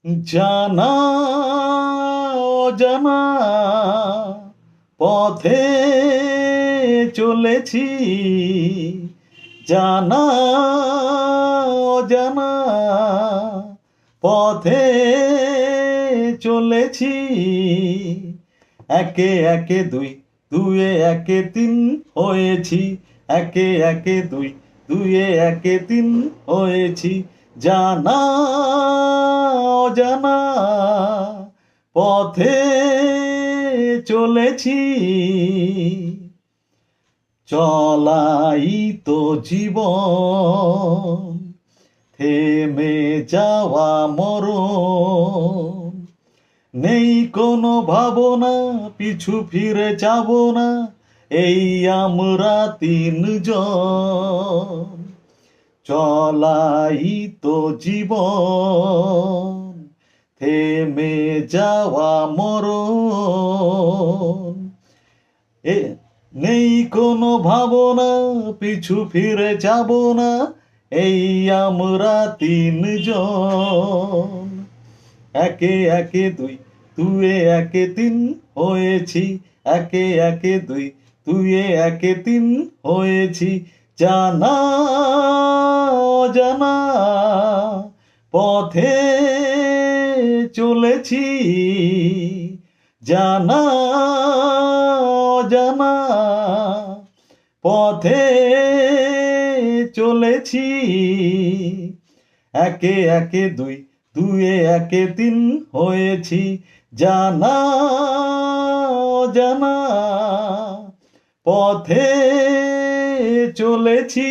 জানা অজানা পথে চলেছি, জানা অজানা পথে চলেছি। একে একে দুই, দুয়ে একে তিন হয়েছি। একে একে দুই, দুয়ে একে তিন হয়েছি। জানা অজানা পথে চলেছি। চলাই তো জীবন, থেমে যাওয়া মরণ। নেই কোনো ভাবনা, পিছু ফিরে যাব না, এই আমরা তিনজন। চলাই তো জীবন, থেমে যাওয়া মরণ। নেই কোনো ভাবনা, পিছু ফিরে যাব না, এই আমরা তিনজন। একে একে দুই, দুয়ে একে তিন হয়েছি। একে একে দুই, দুয়ে একে তিন হয়েছি। জানা অজানা পথে চলেছি। জানা অজানা পথে চলেছি। একে একে দুই, দুয়ে একে তিন হয়েছি। জানা অজানা পথে চলেছি।